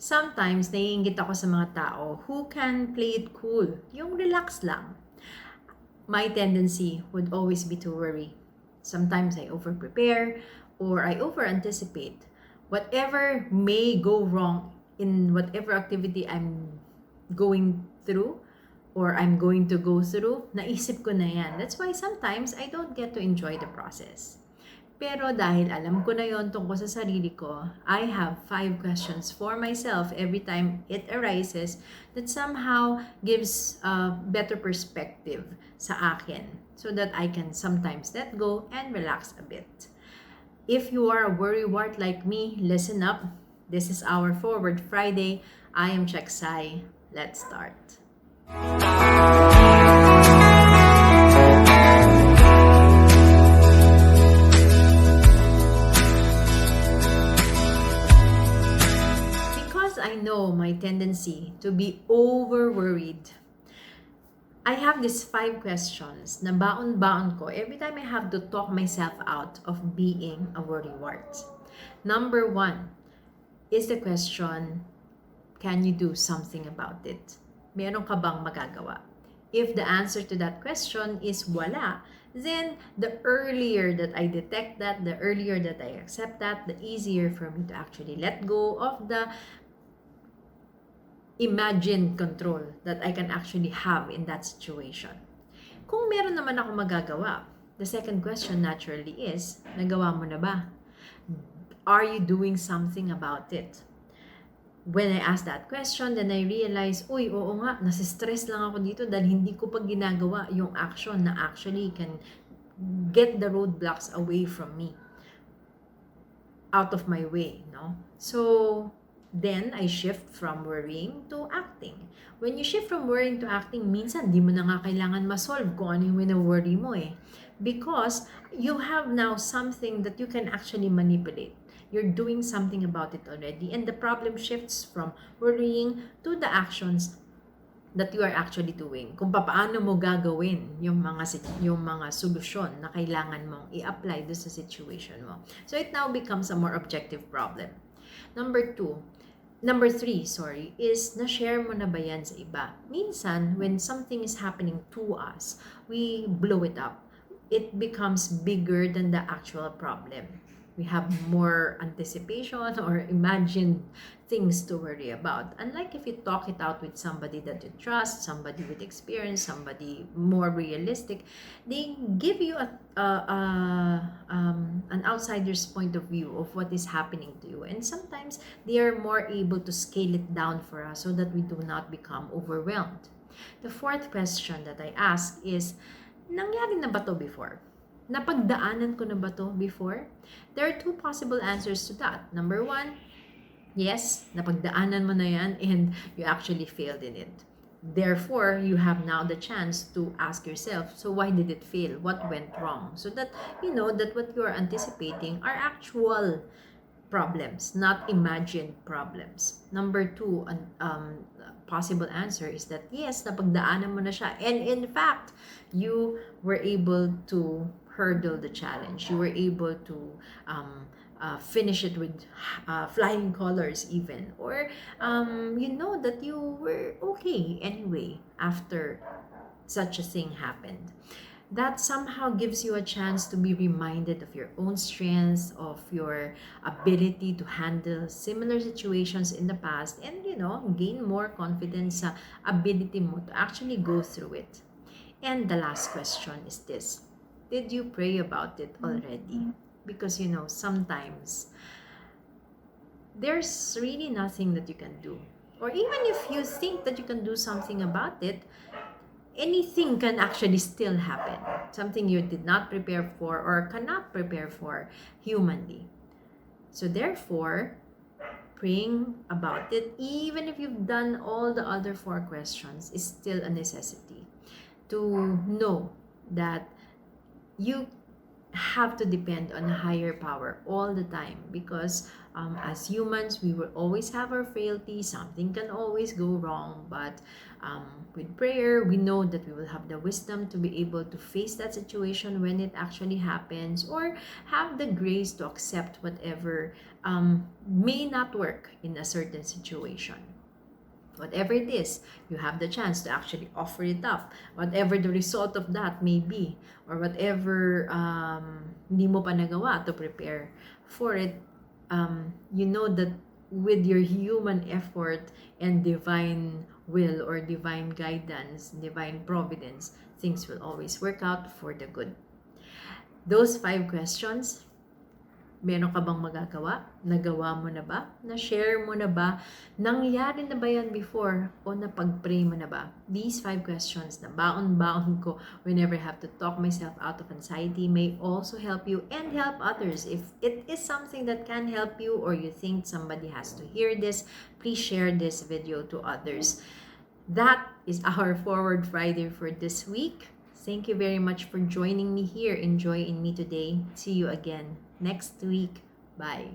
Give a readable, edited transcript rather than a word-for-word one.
Sometimes, naiinggit ako sa mga tao who can play it cool. Yung relax lang. My tendency would always be to worry. Sometimes I over-prepare or I over-anticipate. Whatever may go wrong in whatever activity I'm going through or I'm going to go through, naisip ko na yan. That's why sometimes I don't get to enjoy the process. Pero dahil alam ko na yon tungkol sa sarili ko, I have 5 questions for myself every time it arises that somehow gives a better perspective sa akin so that I can sometimes let go and relax a bit. If you are a worrywart like me, listen up. This is our Forward Friday. I am Cheksai. Let's start. I know my tendency to be over-worried. I have these 5 questions na baon-baon ko every time I have to talk myself out of being a worrywart. Number 1 is the question, can you do something about it? Meron ka bang magagawa? If the answer to that question is wala, then the earlier that I detect that, the earlier that I accept that, the easier for me to actually let go of the imagined control that I can actually have in that situation. Kung meron naman ako magagawa, the second question naturally is, nagawa mo na ba? Are you doing something about it? When I ask that question, then I realize, uy, oo nga, nasistress lang ako dito dahil hindi ko pa ginagawa yung action na actually can get the roadblocks away from me, out of my way, no? So, then I shift from worrying to acting. When you shift from worrying to acting, minsan di mo na nga kailangan ma-solve kung ano yung wina-worry mo eh. Because you have now something that you can actually manipulate. You're doing something about it already, and the problem shifts from worrying to the actions that you are actually doing. Kung paano mo gagawin yung mga solusyon na kailangan mong i-apply do sa situation mo. So it now becomes a more objective problem. Number 3, is na-share mo na ba yan sa iba? Minsan, when something is happening to us, we blow it up. It becomes bigger than the actual problem. We have more anticipation or imagined things to worry about. Unlike if you talk it out with somebody that you trust, somebody with experience, somebody more realistic, they give you an outsider's point of view of what is happening to you. And sometimes they are more able to scale it down for us so that we do not become overwhelmed. The fourth question that I ask is, nangyari na ba to before? Napagdaanan ko na ba to before? There are 2 possible answers to that. Number 1, yes, napagdaanan mo na yan and you actually failed in it. Therefore, you have now the chance to ask yourself, so why did it fail? What went wrong? So that you know that what you are anticipating are actual problems, not imagined problems. Number 2, possible answer is that yes, napagdaanan mo na siya. And in fact, you were able to hurdle the challenge. You were able to finish it with flying colors even. Or you know that you were okay anyway after such a thing happened. That somehow gives you a chance to be reminded of your own strengths, of your ability to handle similar situations in the past, and gain more confidence sa ability mo to actually go through it. And the last question is this: did you pray about it already? Because sometimes there's really nothing that you can do. Or even if you think that you can do something about it, anything can actually still happen. Something you did not prepare for or cannot prepare for humanly. So therefore, praying about it, even if you've done all the other 4 questions, is still a necessity to know that you have to depend on a higher power all the time, because as humans, we will always have our frailty. Something can always go wrong, but with prayer, we know that we will have the wisdom to be able to face that situation when it actually happens, or have the grace to accept whatever may not work in a certain situation. Whatever it is, you have the chance to actually offer it up. Whatever the result of that may be, or whatever hindi mo pa nagawa to prepare for it, you know that with your human effort and divine will, or divine guidance, divine providence, things will always work out for the good. Those 5 questions, meron ka bang magagawa? Nagawa mo na ba? Na-share mo na ba? Nangyari na ba yan before? O napag-pray mo na ba? These 5 questions na baon-baon ko whenever I have to talk myself out of anxiety may also help you and help others. If it is something that can help you, or you think somebody has to hear this, please share this video to others. That is our Forward Friday for this week. Thank you very much for joining me here. Enjoy in me today. See you again next week. Bye.